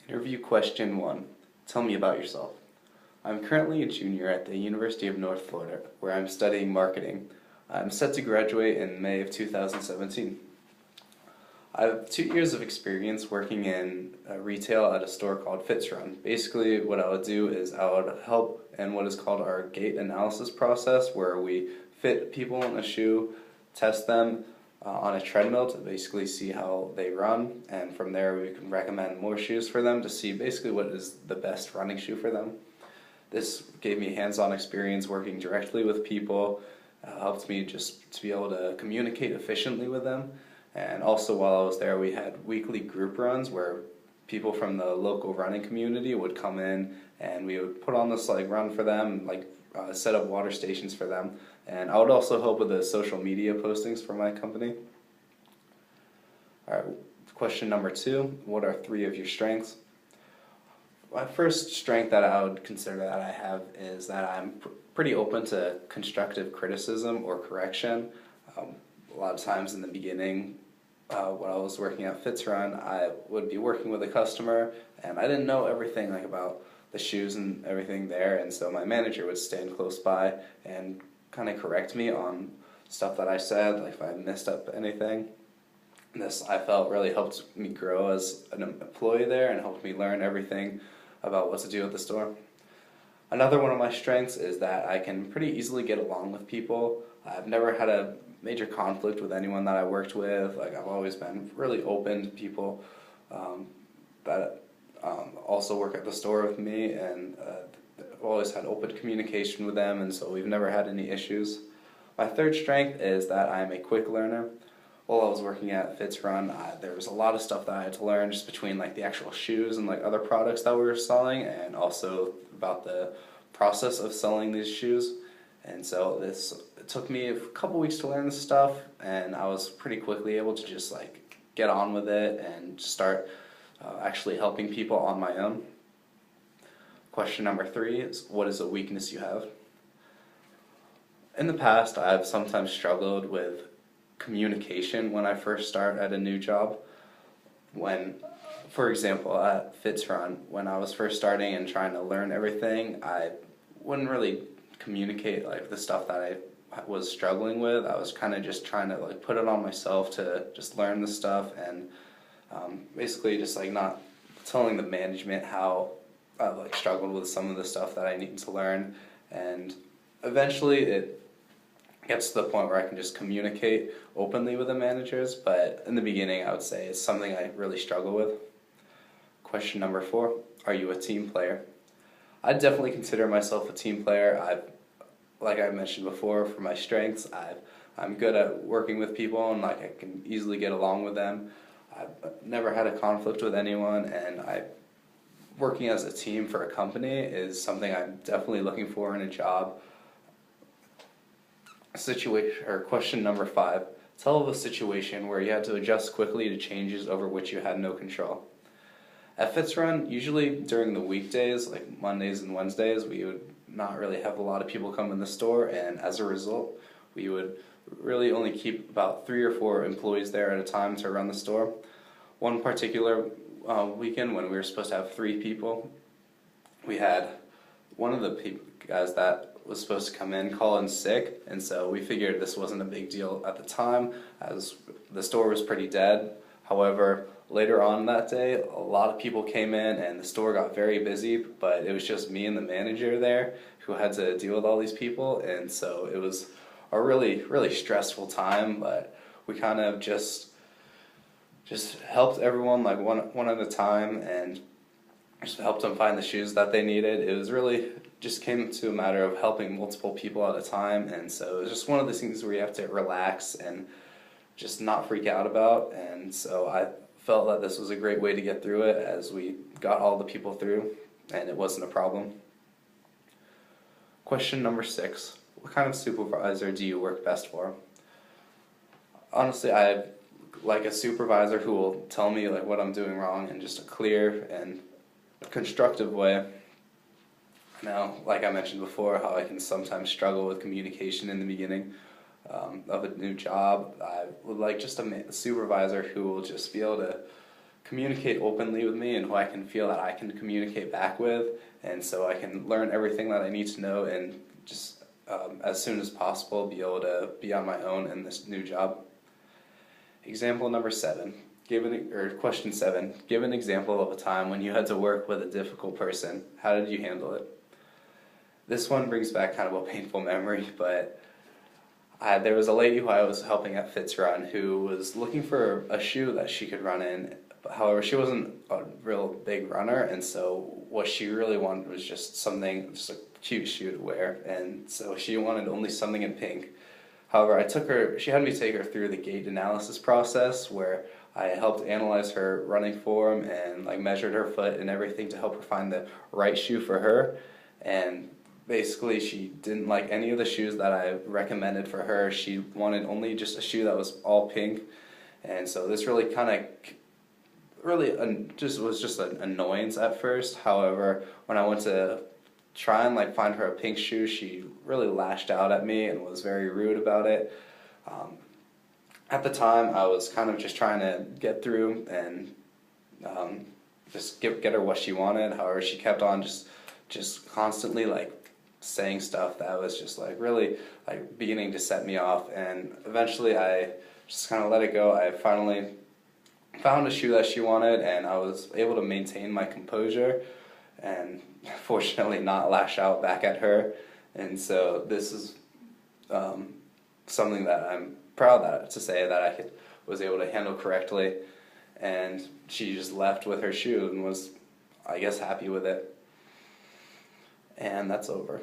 Interview question 1. Tell me about yourself. I'm currently a junior at the University of North Florida, where I'm studying marketing. I'm set to graduate in May of 2017. I have 2 years of experience working in retail at a store called FitsRun. Basically, what I would do is I would help in what is called our gait analysis process, where we fit people in a shoe, test them on a treadmill to basically see how they run, and from there we can recommend more shoes for them to see basically what is the best running shoe for them. This gave me hands-on experience working directly with people, helped me just to be able to communicate efficiently with them. And also while I was there, we had weekly group runs where people from the local running community would come in and we would put on this run for them, set up water stations for them. And I would also help with the social media postings for my company. Alright, question number 2, what are 3 of your strengths? My first strength that I would consider that I have is that I'm pretty open to constructive criticism or correction. A lot of times in the beginning, when I was working at FitsRun, I would be working with a customer and I didn't know everything about the shoes and everything there, and so my manager would stand close by and kind of correct me on stuff that I said, like if I messed up anything. This, I felt, really helped me grow as an employee there and helped me learn everything about what to do at the store. Another one of my strengths is that I can pretty easily get along with people. I've never had a major conflict with anyone that I worked with. I've always been really open to people that also work at the store with me, and I've always had open communication with them, and so we've never had any issues. My third strength is that I'm a quick learner. While I was working at FitsRun, there was a lot of stuff that I had to learn just between the actual shoes and other products that we were selling, and also about the process of selling these shoes. And so it took me a couple weeks to learn this stuff, and I was pretty quickly able to just get on with it and start actually helping people on my own. Question number 3 is, what is a weakness you have? In the past, I've sometimes struggled with communication when I first start at a new job. For example, at FitsRun, when I was first starting and trying to learn everything, I wouldn't really communicate the stuff that I was struggling with. I was kind of just trying to put it on myself to just learn the stuff, and basically just not telling the management how I struggled with some of the stuff that I needed to learn. And eventually it gets to the point where I can just communicate openly with the managers, but in the beginning I would say it's something I really struggle with. Question number 4, are you a team player? I definitely consider myself a team player. Like I mentioned before, for my strengths, I'm good at working with people, and I can easily get along with them. I've never had a conflict with anyone, and working as a team for a company is something I'm definitely looking for in a job. Question number 5, tell of a situation where you had to adjust quickly to changes over which you had no control. At FitsRun, usually during the weekdays, like Mondays and Wednesdays, we would not really have a lot of people come in the store, and as a result, we would really only keep about 3 or 4 employees there at a time to run the store. One particular weekend when we were supposed to have 3 people, we had one of the guys that was supposed to come in call in sick, and so we figured this wasn't a big deal at the time as the store was pretty dead. However, later on that day, a lot of people came in and the store got very busy, but it was just me and the manager there who had to deal with all these people, and so it was a really, really stressful time, but we kind of just helped everyone one at a time and just helped them find the shoes that they needed. It was really just came to a matter of helping multiple people at a time, and so it was just one of those things where you have to relax and just not freak out about, and so I felt that this was a great way to get through it as we got all the people through and it wasn't a problem. Question number 6, what kind of supervisor do you work best for? Honestly, I like a supervisor who will tell me what I'm doing wrong in just a clear and constructive way. Now, like I mentioned before, how I can sometimes struggle with communication in the beginning of a new job, I would like just a supervisor who will just be able to communicate openly with me and who I can feel that I can communicate back with, and so I can learn everything that I need to know and just as soon as possible be able to be on my own in this new job. Example number 7. Question 7. Give an example of a time when you had to work with a difficult person. How did you handle it? This one brings back kind of a painful memory, but there was a lady who I was helping at Fitzrun who was looking for a shoe that she could run in. However, she wasn't a real big runner, and so what she really wanted was just a cute shoe to wear, and so she wanted only something in pink. However, she had me take her through the gait analysis process where I helped analyze her running form and measured her foot and everything to help her find the right shoe for her. And basically, she didn't like any of the shoes that I recommended for her. She wanted only just a shoe that was all pink, and so this really was just an annoyance at first. However, when I went to try and find her a pink shoe, she really lashed out at me and was very rude about it. At the time, I was kind of just trying to get through and just get her what she wanted. However, she kept on just constantly saying stuff that was just really beginning to set me off, and eventually I just kind of let it go. I finally found a shoe that she wanted, and I was able to maintain my composure and fortunately not lash out back at her. And so this is something that I'm proud to say that I was able to handle correctly, and she just left with her shoe and was, I guess, happy with it. And that's over.